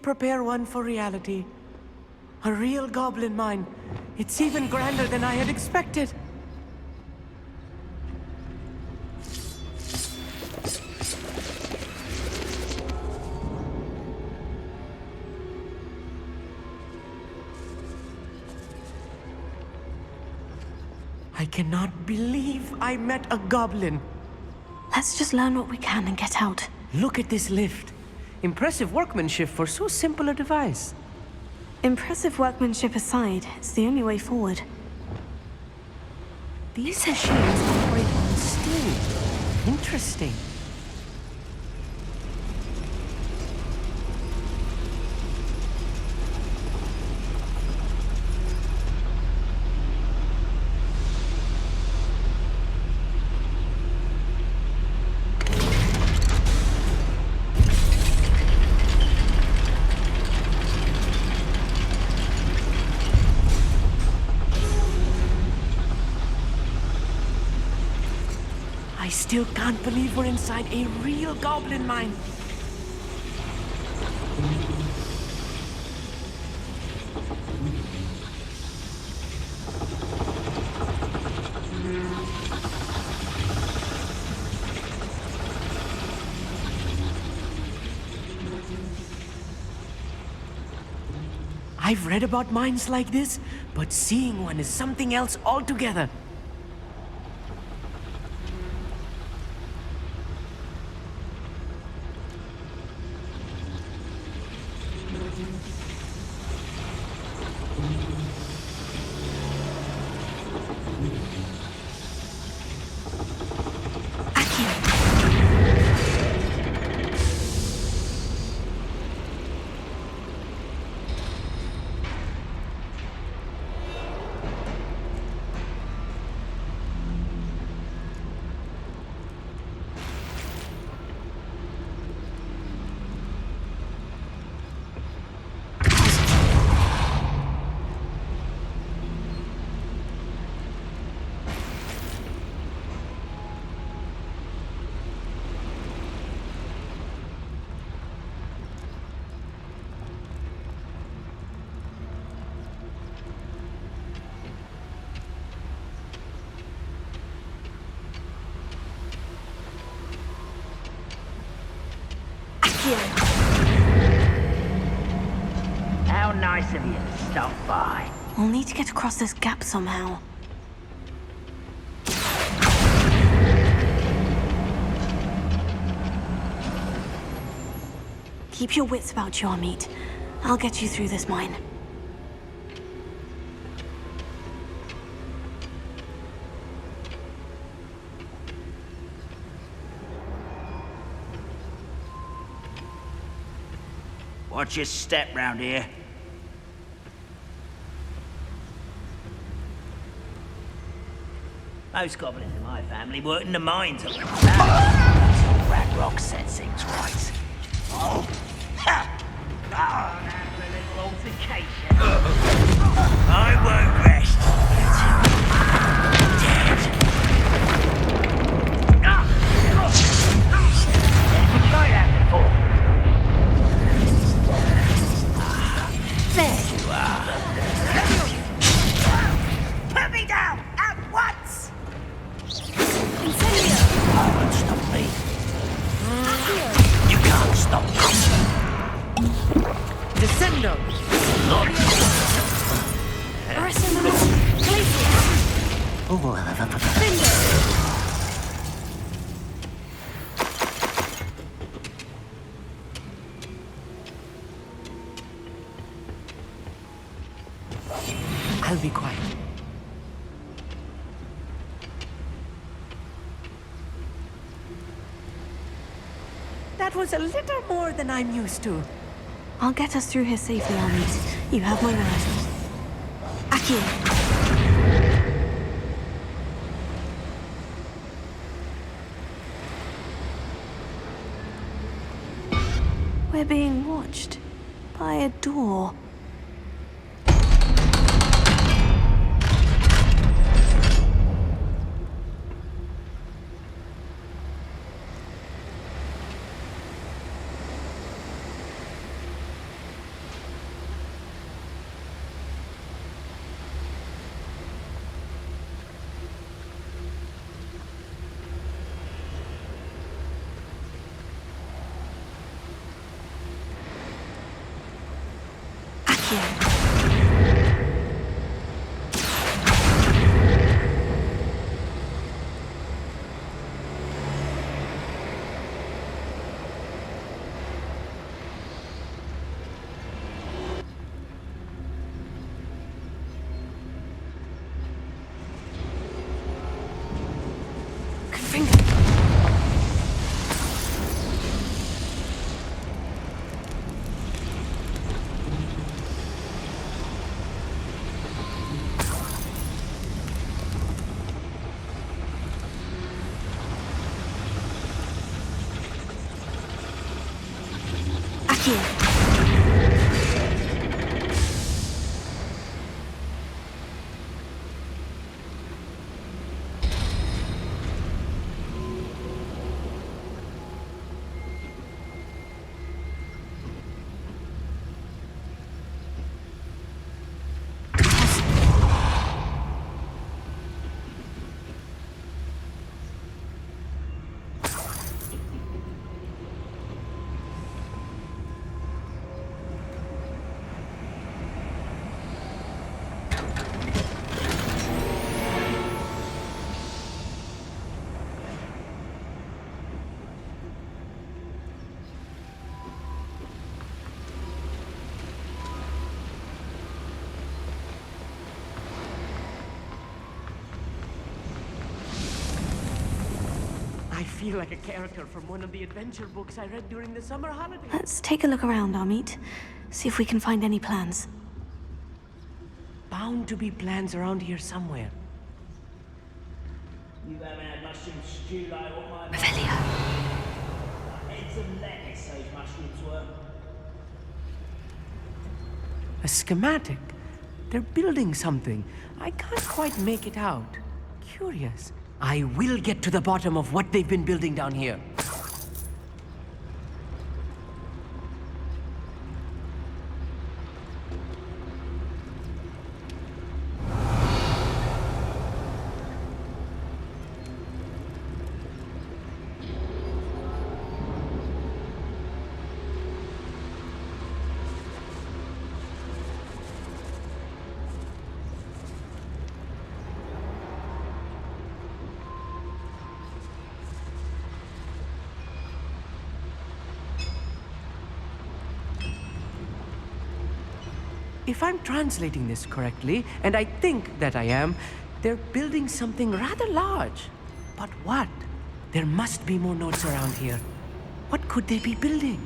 prepare one for reality. A real goblin mine. It's even grander than I had expected. I cannot believe I met a goblin. Let's just learn what we can and get out. Look at this lift. Impressive workmanship for so simple a device. Impressive workmanship aside, it's the only way forward. These machines operate on steam. Interesting. I still can't believe we're inside a real goblin mine. I've read about mines like this, but seeing one is something else altogether. How nice of you to stop by. We'll need to get across this gap somehow. Keep your wits about you, Hogsmeade. I'll get you through this mine. Watch your step round here. Most goblins in my family work in the mines. Ragnarok set things right. Oh, ha! After a little altercation. I won't rest. Never tried that before. There you are. Put me down at once! I won't stop me. You can't stop me. Descendo! I'll be quiet. That was a little more than I'm used to. I'll get us through here safely, Hogsmeade. You have my word. Aki! We're being watched by a door. Accio. Good finger. Accio. I feel like a character from one of the adventure books I read during the summer holidays. Let's take a look around, Hogsmeade. See if we can find any plans. Bound to be plans around here somewhere. You haven't had mushroom stew like what my Revelio. heads of lettuce those mushrooms were. A schematic? They're building something. I can't quite make it out. Curious. I will get to the bottom of what they've been building down here. If I'm translating this correctly, and I think that I am, they're building something rather large. But what? There must be more notes around here. What could they be building?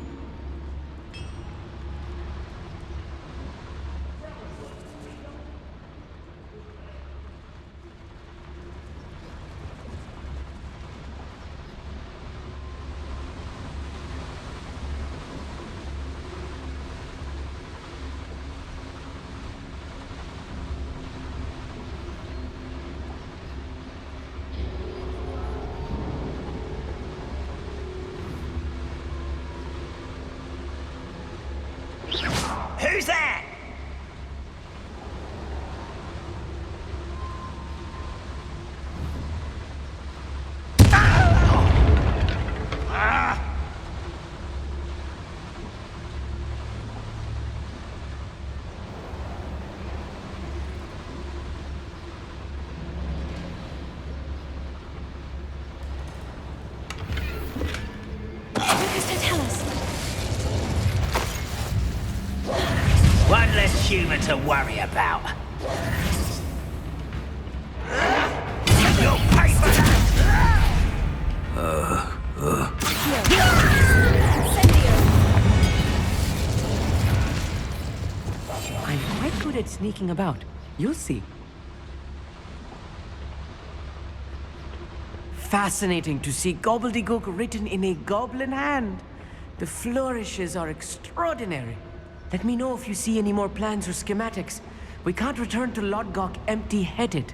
Who's that? Tell us. One less human to worry about. You'll pay for that! I'm quite good at sneaking about. You'll see. Fascinating to see gobbledygook written in a goblin hand. The flourishes are extraordinary. Let me know if you see any more plans or schematics. We can't return to Lodgok empty-headed.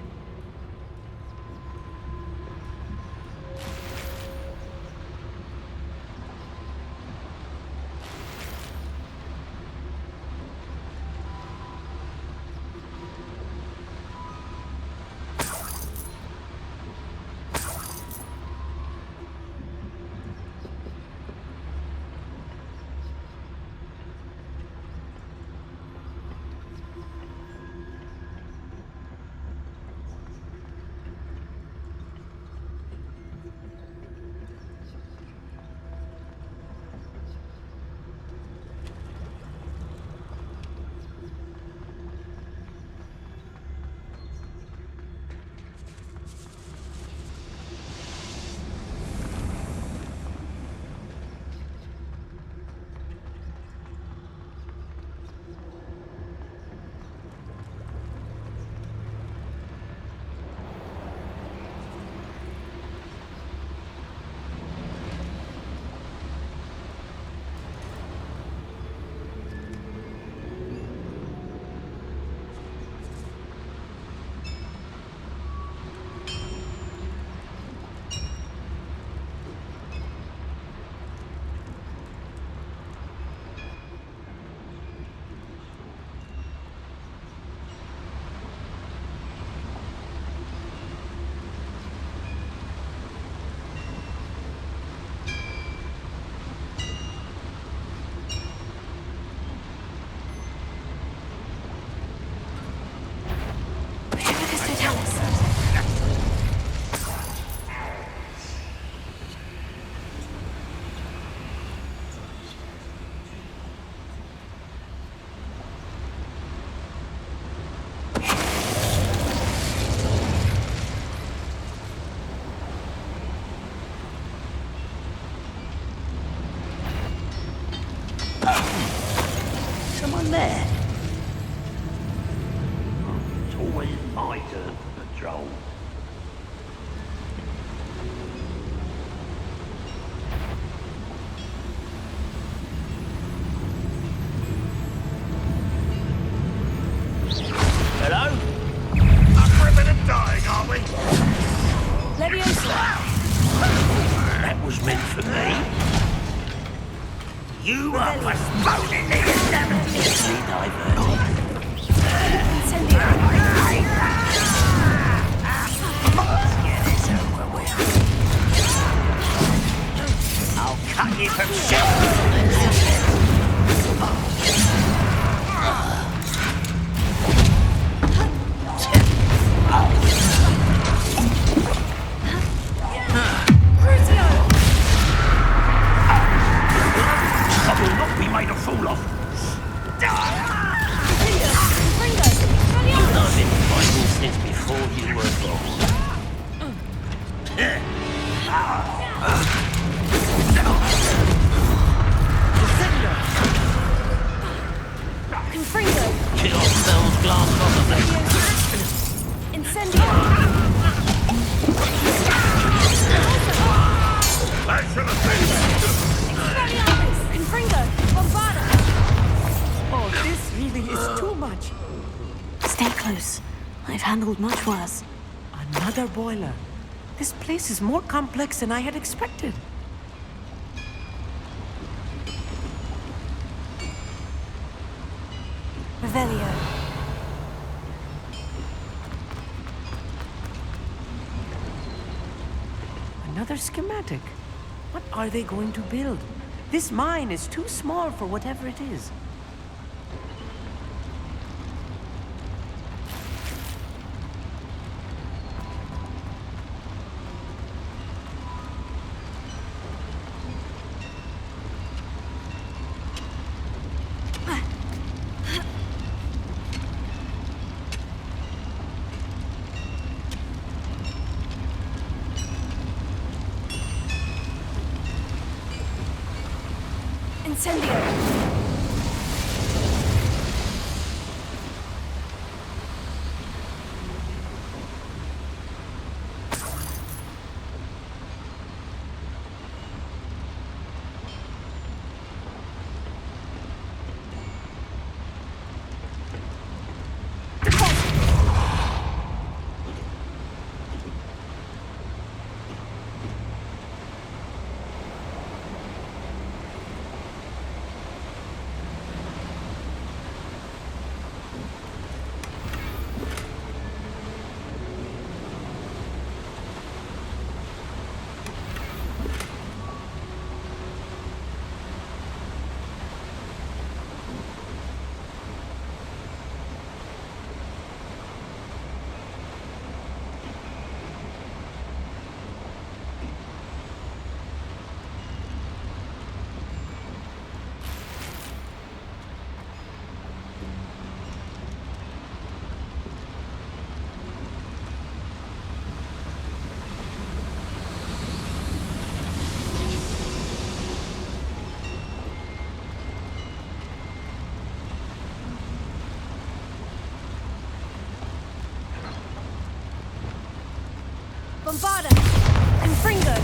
it's my turn for patrol. Hello? Up for a bit of dying, are we? Leviosa! That was meant for me. You are postponing the establishment. Easily diverted. Let's get this over with. I'll cut you from shit. I will not be made a fool of. I've been fighting since before you were born. Confringo! Kill ourselves, glass on the back. Incendio! That's from a thing. Expelliarmus! Confringo! Bombarda! Oh, this really is too much. Stay close. I've handled much worse. Another boiler. This place is more complex than I had expected. Revelio. Another schematic. What are they going to build? This mine is too small for whatever it is. Incendio! Bombarda! Confringo!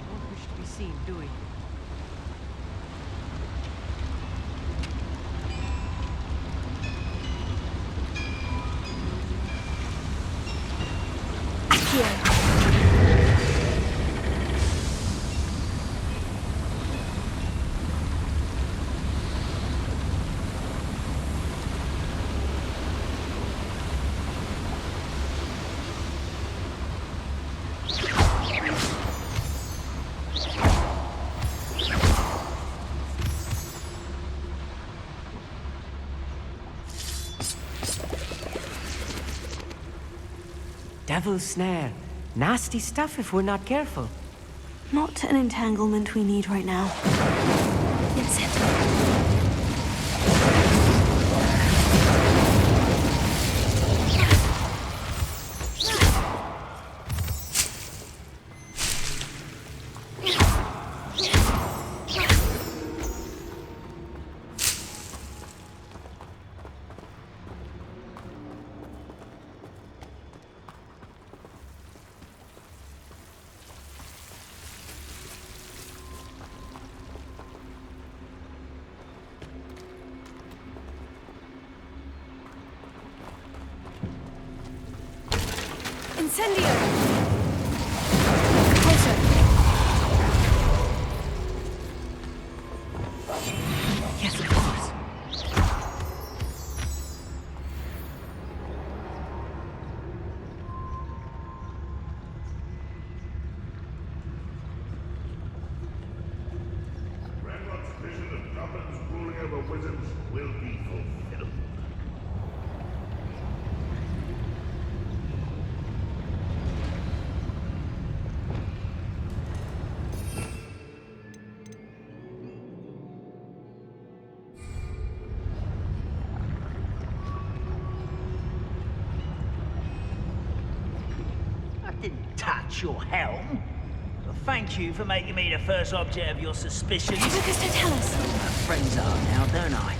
Don't wish to be seen, do we? Accio! Devil's snare. Nasty stuff if we're not careful. Not an entanglement we need right now. Incendio! Incendio! Closer. Yes, of course. Ranrock's vision of goblins ruling over wizards will be fulfilled. I didn't touch your helm. But thank you for making me the first object of your suspicions. Lucas, don't tell us. Friends are now, don't I?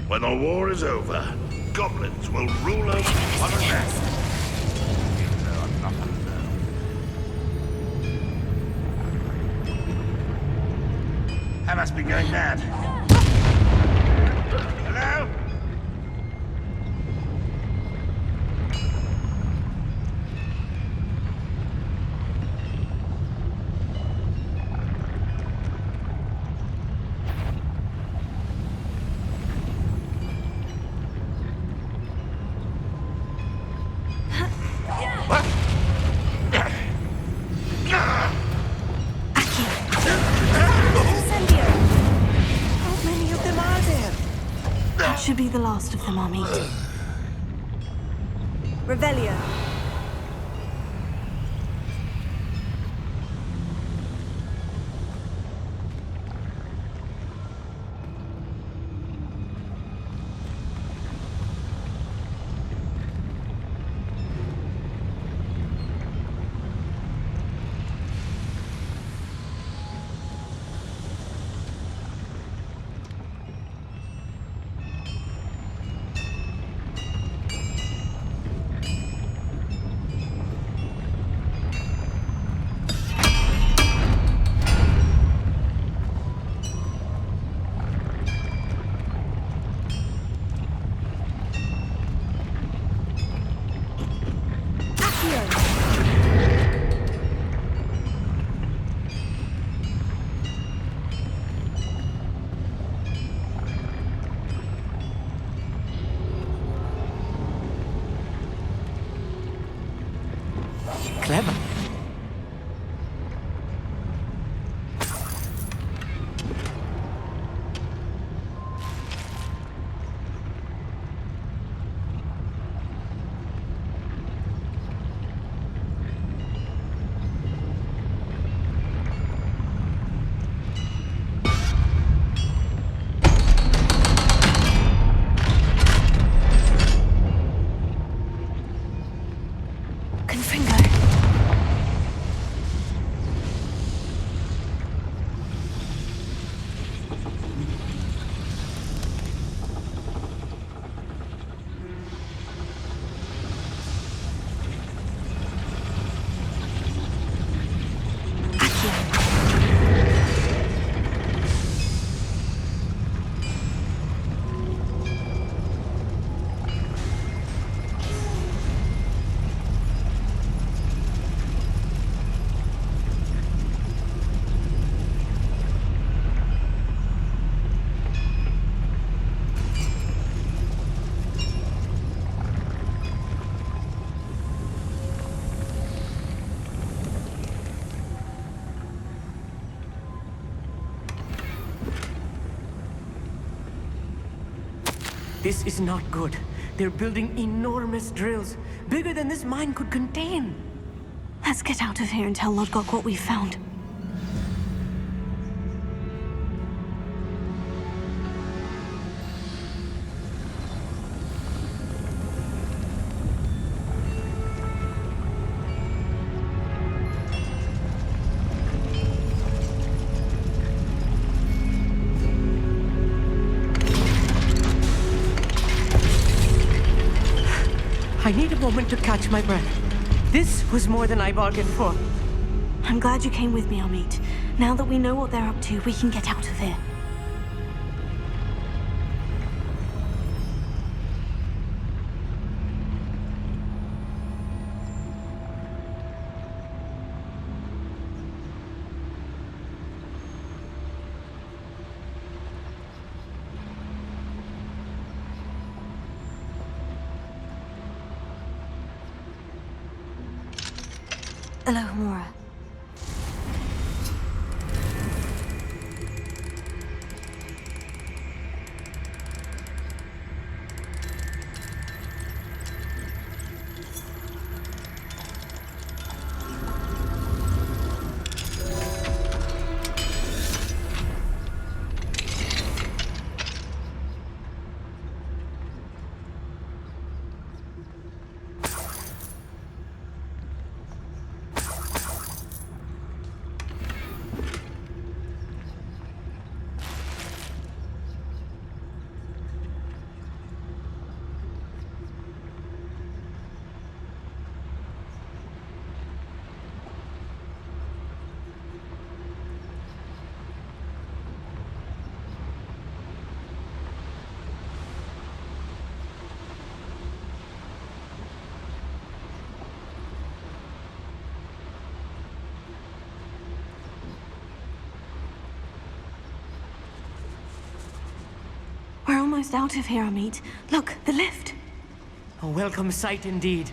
When the war is over, goblins will rule over one another. Even though I'm not alone. I must be going mad. Hello? Incendio! How many of them are there? That should be the last of them, Hogsmeade. Revelio. Clever. This is not good. They're building enormous drills, bigger than this mine could contain. Let's get out of here and tell Lodgok what we found. I need a moment to catch my breath. This was more than I bargained for. I'm glad you came with me, Amit. Now that we know what they're up to, we can get out of here. Alohomora. We're almost out of here, Amit. Look, the lift. A welcome sight indeed.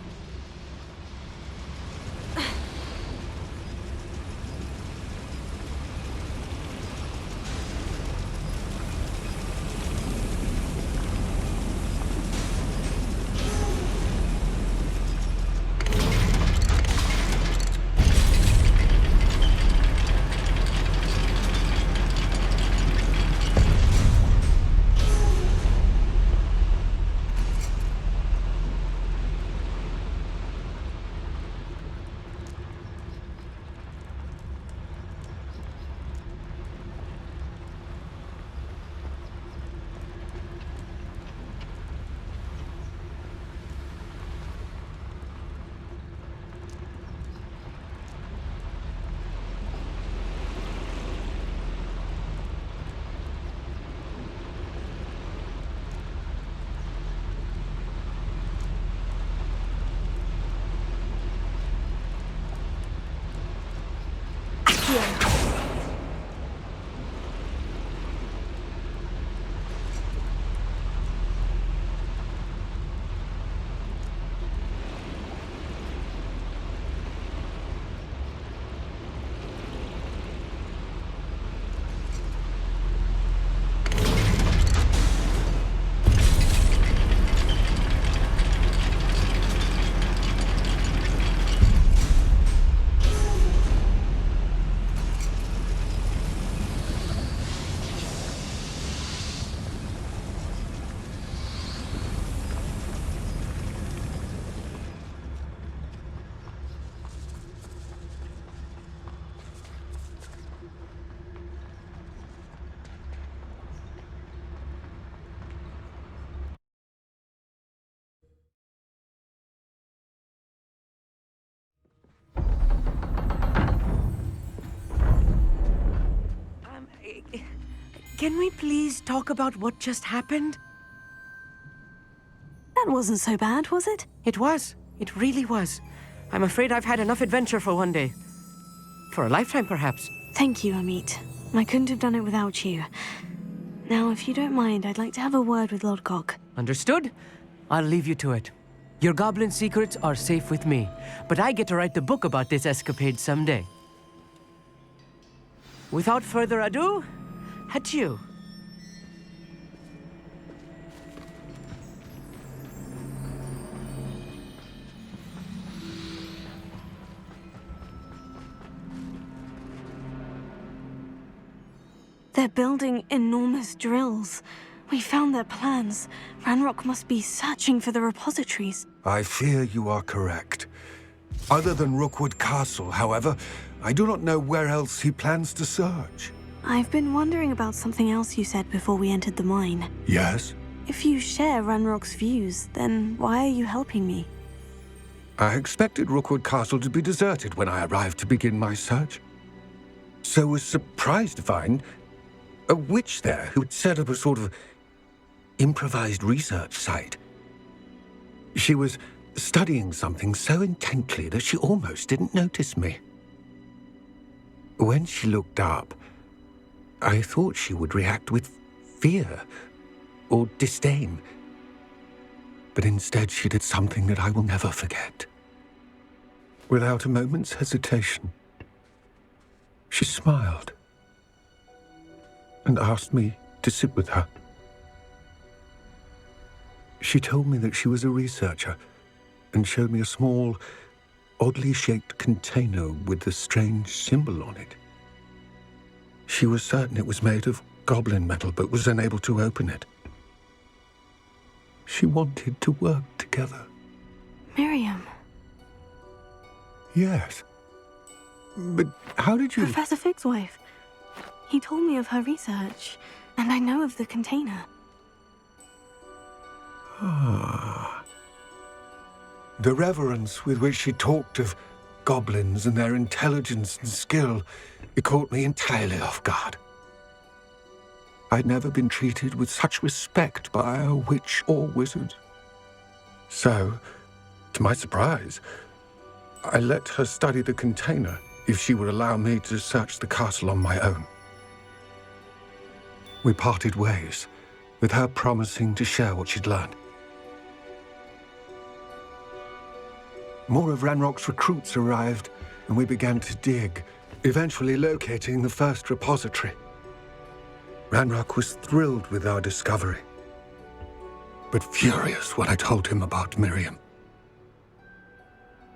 Can we please talk about what just happened? That wasn't so bad, was it? It was. It really was. I'm afraid I've had enough adventure for one day. For a lifetime, perhaps. Thank you, Amit. I couldn't have done it without you. Now, if you don't mind, I'd like to have a word with Lord Kaloc. Understood? I'll leave you to it. Your goblin secrets are safe with me, but I get to write the book about this escapade someday. Without further ado, adieu. They're building enormous drills. We found their plans. Ranrock must be searching for the repositories. I fear you are correct. Other than Rookwood Castle, however, I do not know where else he plans to search. I've been wondering about something else you said before we entered the mine. Yes? If you share Ranrock's views, then why are you helping me? I expected Rookwood Castle to be deserted when I arrived to begin my search. So was surprised to find a witch there who had set up a sort of improvised research site. She was studying something so intently that she almost didn't notice me. When she looked up, I thought she would react with fear or disdain. But instead she did something that I will never forget. Without a moment's hesitation, she smiled and asked me to sit with her. She told me that she was a researcher and showed me a small, oddly shaped container with a strange symbol on it. She was certain it was made of goblin metal, but was unable to open it. She wanted to work together. Miriam. Yes. But how did you... Professor Fig's wife. He told me of her research, and I know of the container. Ah. The reverence with which she talked of goblins and their intelligence and skill, it caught me entirely off guard. I'd never been treated with such respect by a witch or wizard. So, to my surprise, I let her study the container if she would allow me to search the castle on my own. We parted ways, with her promising to share what she'd learned. More of Ranrock's recruits arrived, and we began to dig, eventually locating the first repository. Ranrock was thrilled with our discovery, but furious when I told him about Miriam.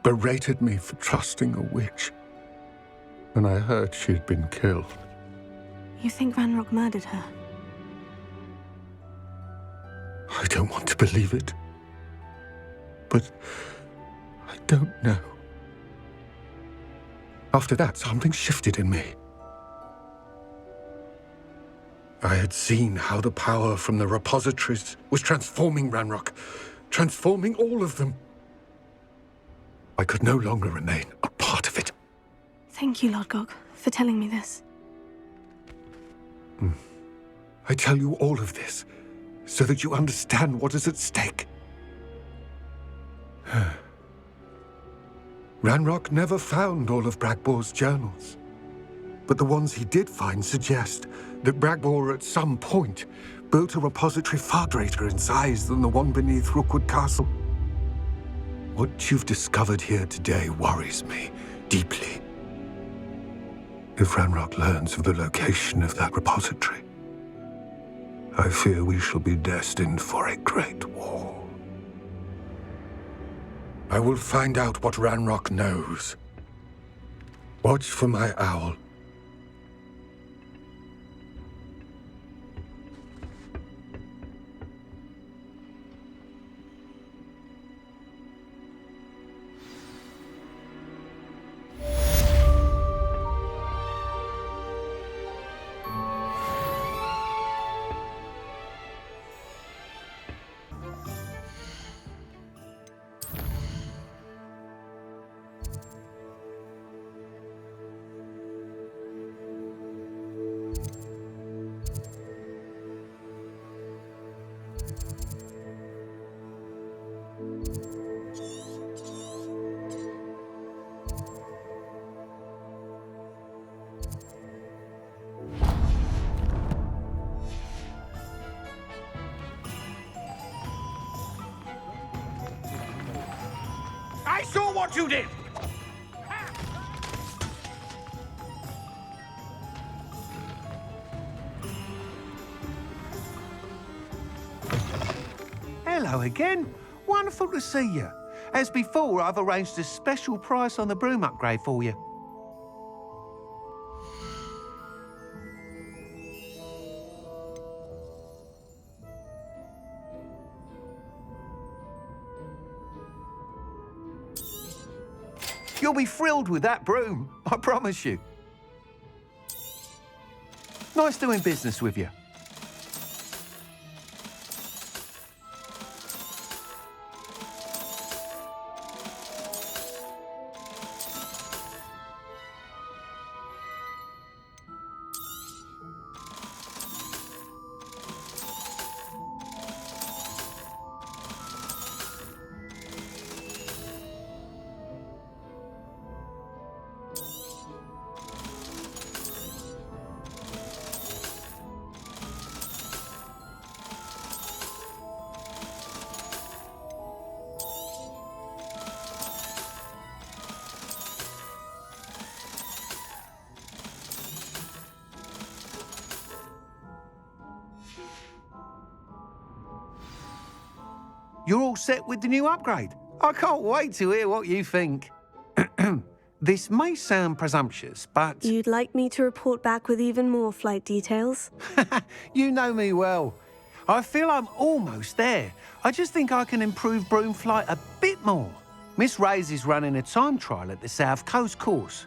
Berated me for trusting a witch, and I heard she had been killed. You think Ranrock murdered her? I don't want to believe it, but I don't know. After that, something shifted in me. I had seen how the power from the repositories was transforming Ranrock, transforming all of them. I could no longer remain a part of it. Thank you, Lord Gog, for telling me this. I tell you all of this so that you understand what is at stake. Ranrock never found all of Bragbor's journals, but the ones he did find suggest that Bragbor at some point built a repository far greater in size than the one beneath Rookwood Castle. What you've discovered here today worries me deeply. If Ranrock learns of the location of that repository, I fear we shall be destined for a great war. I will find out what Ranrock knows. Watch for my owl. I saw what you did! Hello again. Wonderful to see you. As before, I've arranged a special price on the broom upgrade for you. You'll be thrilled with that broom, I promise you. Nice doing business with you. you're all set with the new upgrade. I can't wait to hear what you think. This may sound presumptuous, but... You'd like me to report back with even more flight details? You know me well. I feel I'm almost there. I just think I can improve broom flight a bit more. Miss Ray's is running a time trial at the South Coast course.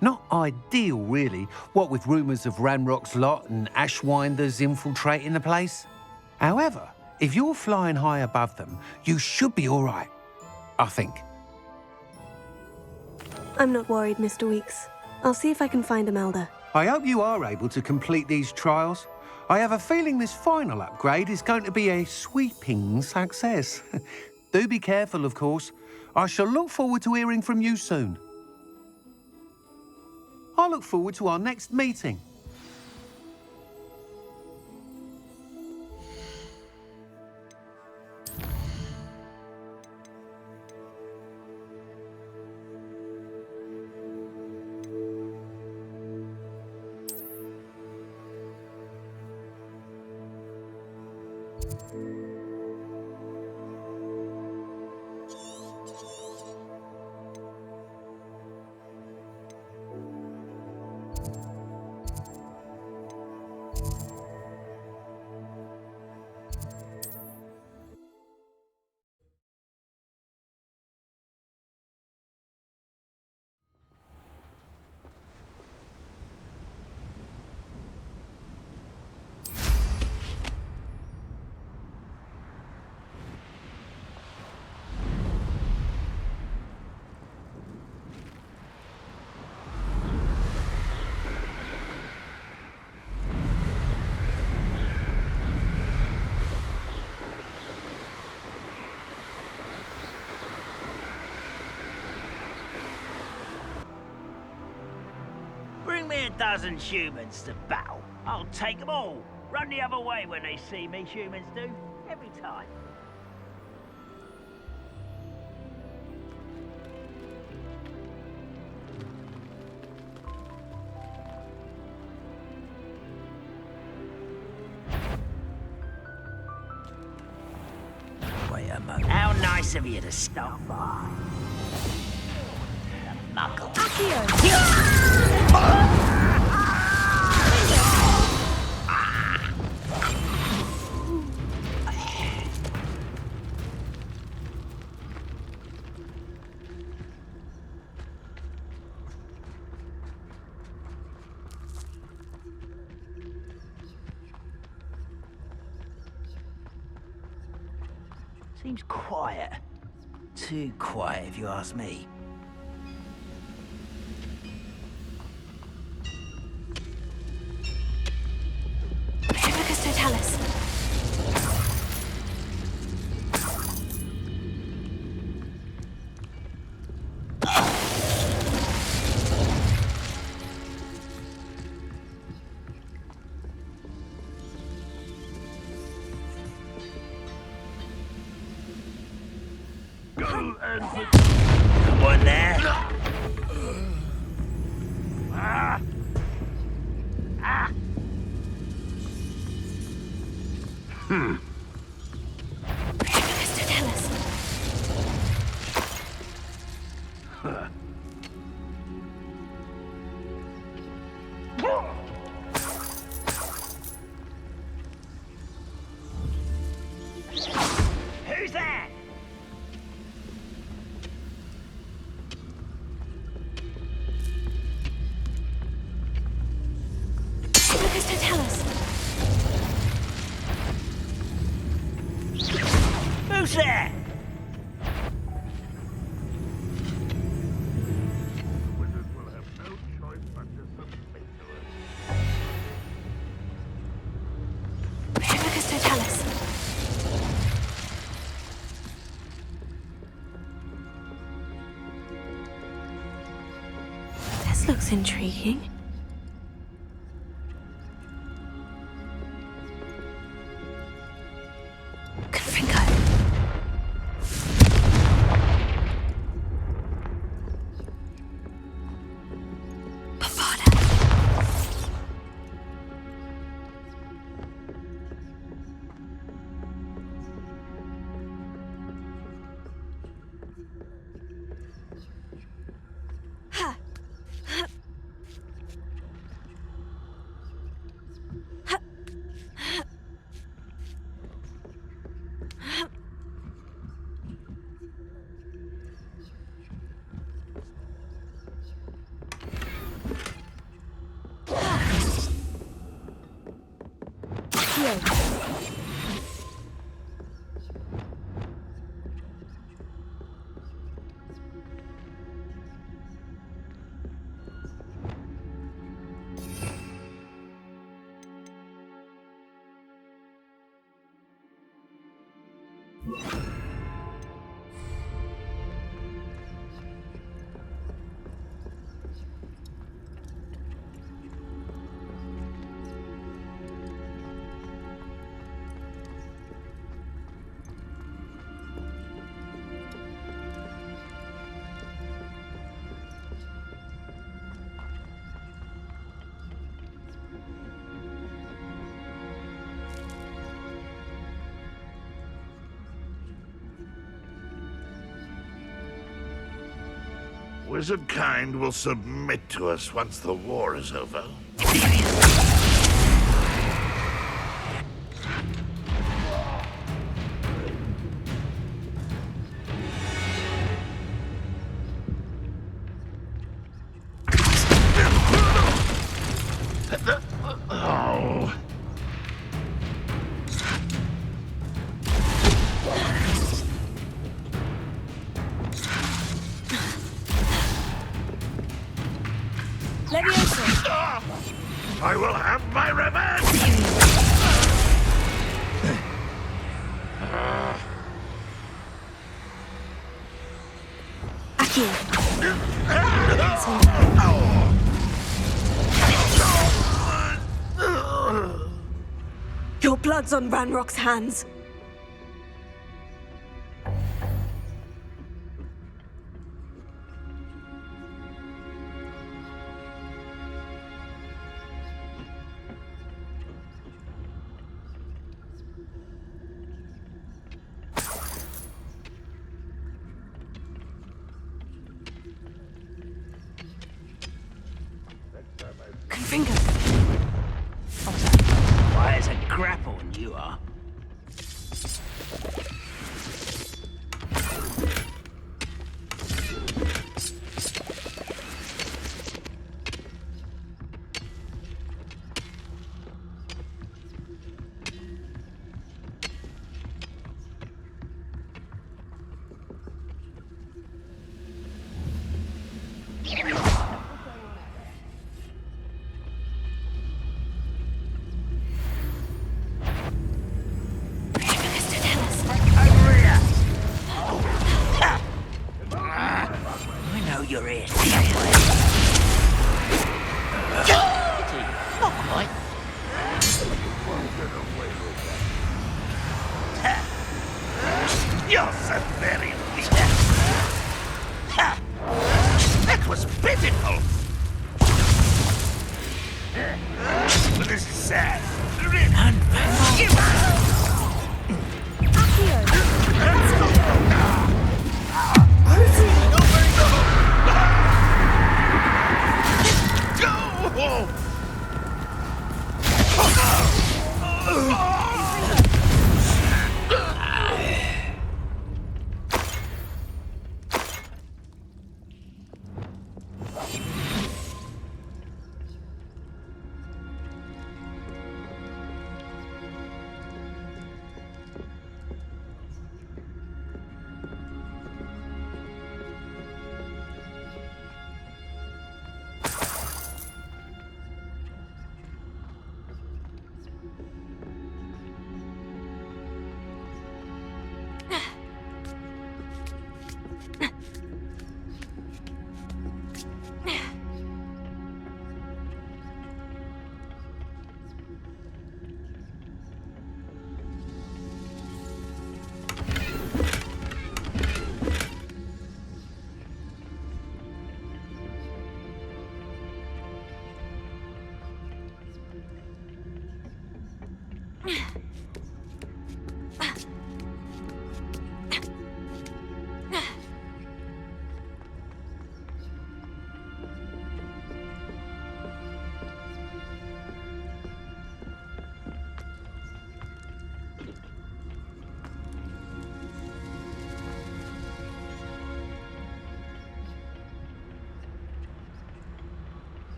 Not ideal, really, what with rumours of Ranrock's lot and Ashwinders infiltrating the place. However, if you're flying high above them, you should be all right, I think. I'm not worried, Mr. Weeks. I'll see if I can find Imelda. I hope you are able to complete these trials. I have a feeling this final upgrade is going to be a sweeping success. Do be careful, of course. I shall look forward to hearing from you soon. I look forward to our next meeting. Bring me a dozen humans to battle. I'll take them all. Run the other way when they see me, humans do. Every time. Wait a moment. How nice of you to stop by. The muckle. Seems quiet. Too quiet, if you ask me. Come on there. Mr. Tellis. Who's that? Mr. Tellis. Who's that? Wizards will have no choice but to submit to us. Mr. Tellis. This looks intriguing. Wizard kind will submit to us once the war is over. Oh. I will have my revenge! Your blood's on Ranrock's hands. Finger. Why, it's a grapple and you are. You're in. Not quite. You're so very weak. That was pitiful. This is sad.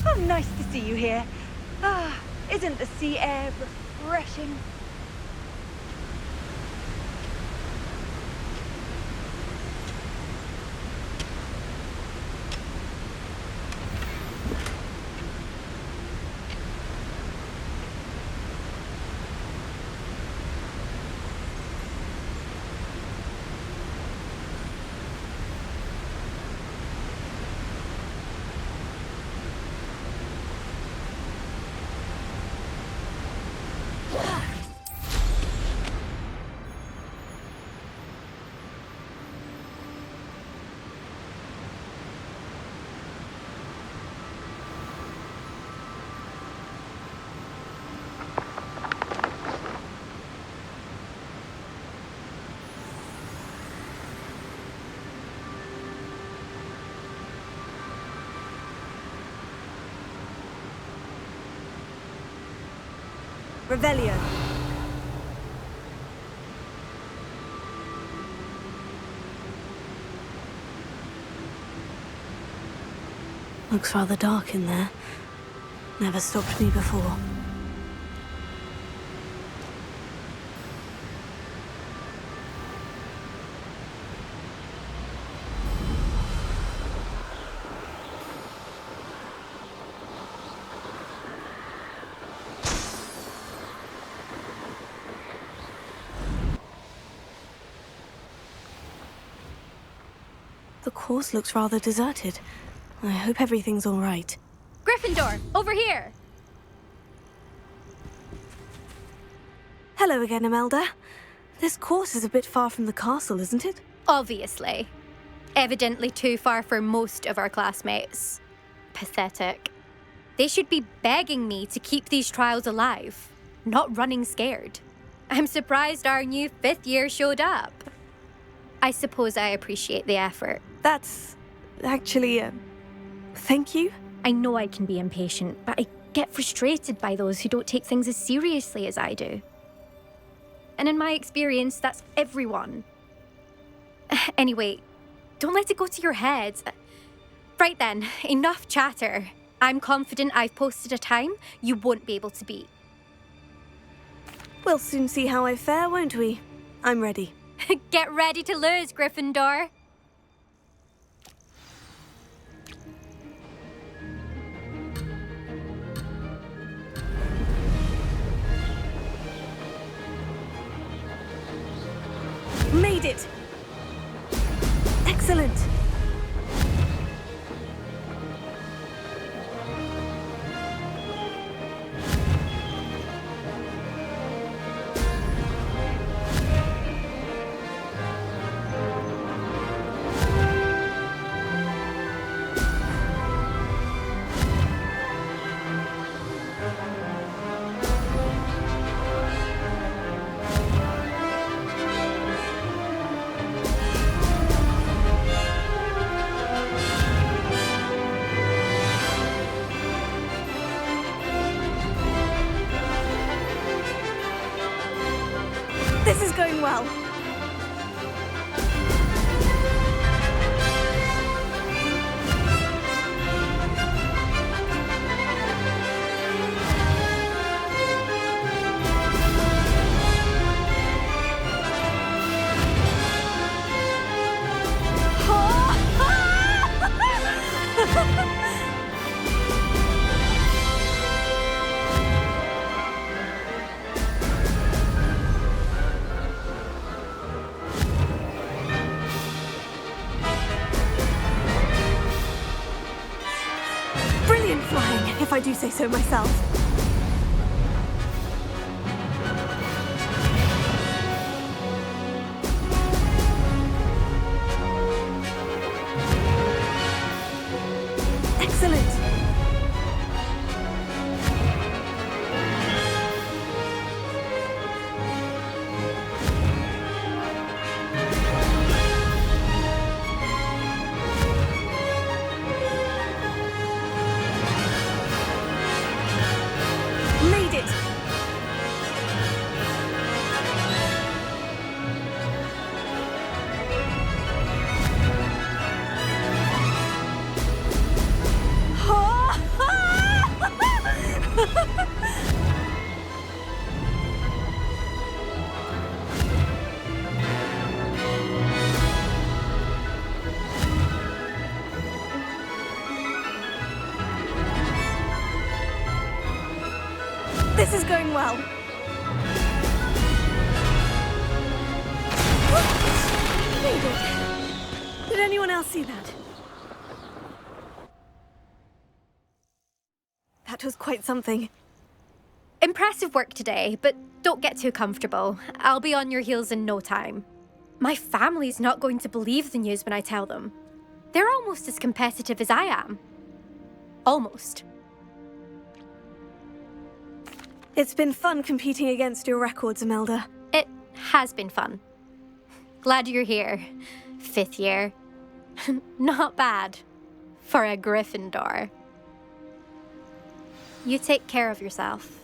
Oh, nice to see you here. Ah, isn't the sea air refreshing? Revelio. Looks rather dark in there. Never stopped me before. The course looks rather deserted. I hope everything's all right. Gryffindor, over here! Hello again, Imelda. This course is a bit far from the castle, isn't it? Obviously. Evidently too far for most of our classmates. Pathetic. They should be begging me to keep these trials alive, not running scared. I'm surprised our new 5th year showed up. I suppose I appreciate the effort. That's actually, thank you. I know I can be impatient, but I get frustrated by those who don't take things as seriously as I do. And in my experience, that's everyone. Anyway, don't let it go to your head. Right then, enough chatter. I'm confident I've posted a time you won't be able to beat. We'll soon see how I fare, won't we? I'm ready. Get ready to lose, Gryffindor. Made it! Excellent! This is going well. Brilliant flying, if I do say so myself. Excellent. Made it! This is going well. Made it. Did anyone else see that? That was quite something. Impressive work today, but don't get too comfortable. I'll be on your heels in no time. My family's not going to believe the news when I tell them. They're almost as competitive as I am. Almost. It's been fun competing against your records, Imelda. It has been fun. Glad you're here. 5th year. Not bad. For a Gryffindor. You take care of yourself.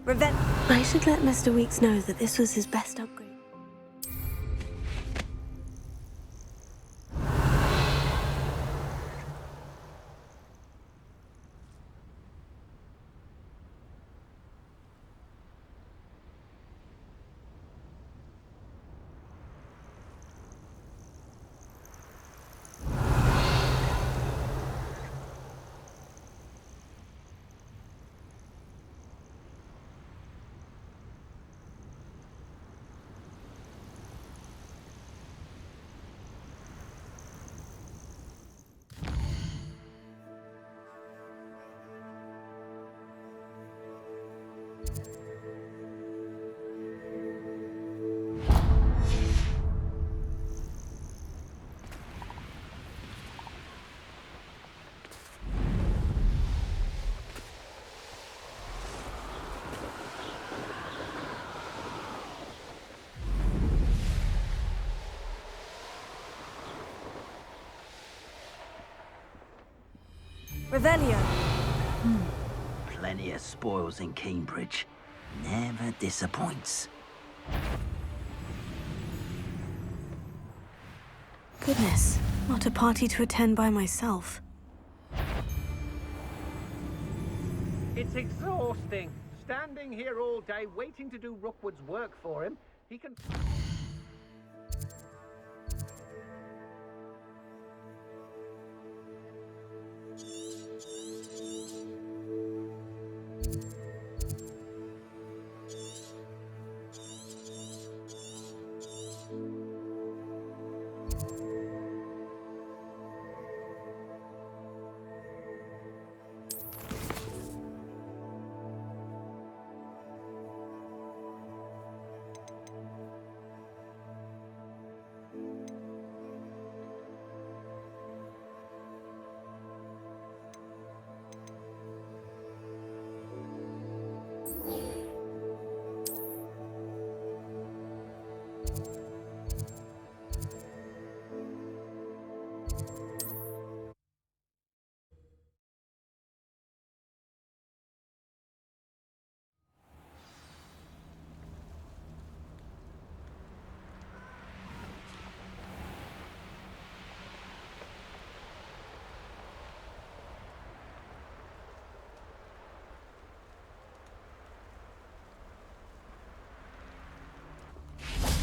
I should let Mr. Weeks know that this was his best upgrade. Revelio. Plenty of spoils in Cambridge. Never disappoints. Goodness, what a party to attend by myself. It's exhausting. Standing here all day waiting to do Rookwood's work for him. He can...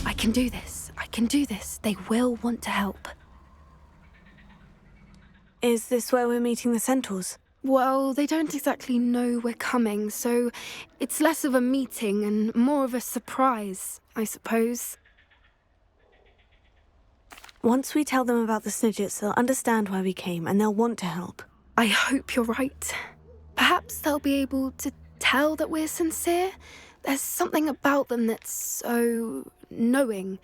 I can do this. I can do this. They will want to help. Is this where we're meeting the centaurs? Well, they don't exactly know we're coming, so it's less of a meeting and more of a surprise, I suppose. Once we tell them about the Snidgets, they'll understand why we came and they'll want to help. I hope you're right. Perhaps they'll be able to tell that we're sincere. There's something about them that's so knowing.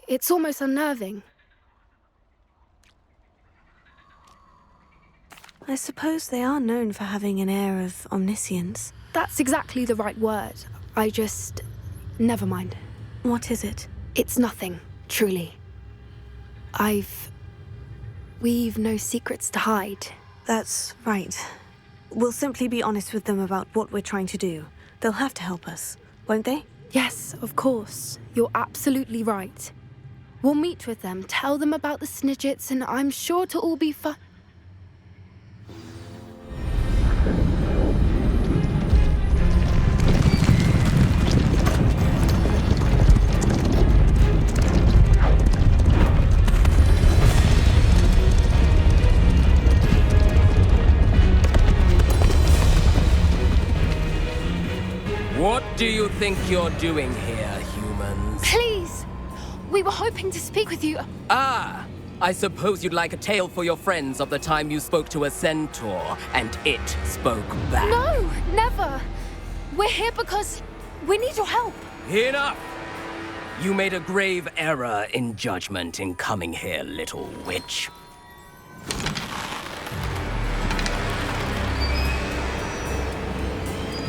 It's almost unnerving. I suppose they are known for having an air of omniscience. That's exactly the right word. Never mind. What is it? It's nothing, truly. We've no secrets to hide. That's right. We'll simply be honest with them about what we're trying to do. They'll have to help us, won't they? Yes, of course. You're absolutely right. We'll meet with them, tell them about the Snidgets, and I'm sure to all be fun. What do you think you're doing here, humans? Please! We were hoping to speak with you. Ah! I suppose you'd like a tale for your friends of the time you spoke to a centaur, and it spoke back. No, never. We're here because we need your help. Enough! You made a grave error in judgment in coming here, little witch.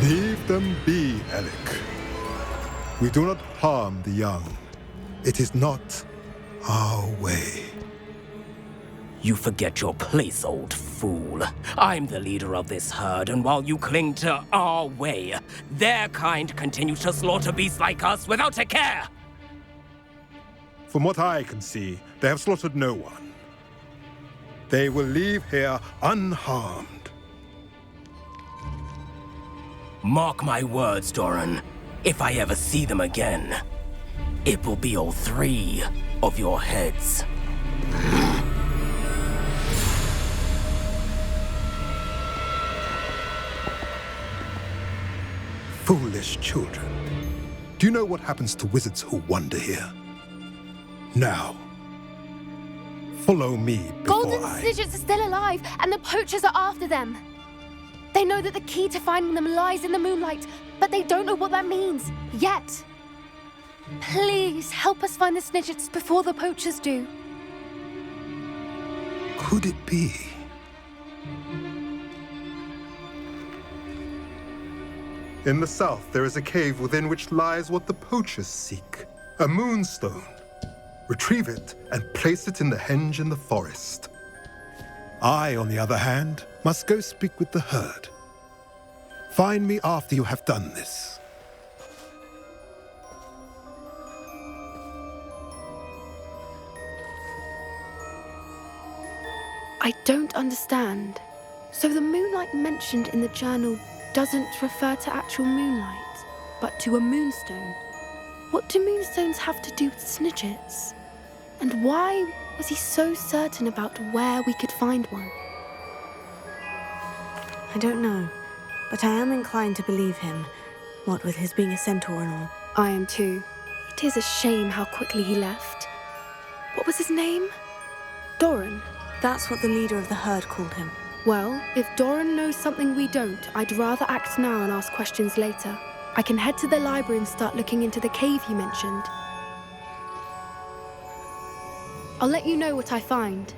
Leave them be, Alec. We do not harm the young. It is not our way. You forget your place, old fool. I'm the leader of this herd, and while you cling to our way, their kind continues to slaughter beasts like us without a care! From what I can see, they have slaughtered no one. They will leave here unharmed. Mark my words, Doran. If I ever see them again, it will be all 3 of your heads. Foolish children. Do you know what happens to wizards who wander here? Now, follow me before Golden Snidgets are still alive, and the poachers are after them. They know that the key to finding them lies in the moonlight, but they don't know what that means, yet. Please, help us find the Snidgets before the poachers do. Could it be? In the south, there is a cave within which lies what the poachers seek. A moonstone. Retrieve it and place it in the henge in the forest. I, on the other hand, must go speak with the herd. Find me after you have done this. I don't understand. So the moonlight mentioned in the journal doesn't refer to actual moonlight, but to a moonstone. What do moonstones have to do with Snidgets? And why was he so certain about where we could find one? I don't know, but I am inclined to believe him, what with his being a centaur and all. I am too. It is a shame how quickly he left. What was his name? Doran? That's what the leader of the herd called him. Well, if Doran knows something we don't, I'd rather act now and ask questions later. I can head to the library and start looking into the cave you mentioned. I'll let you know what I find.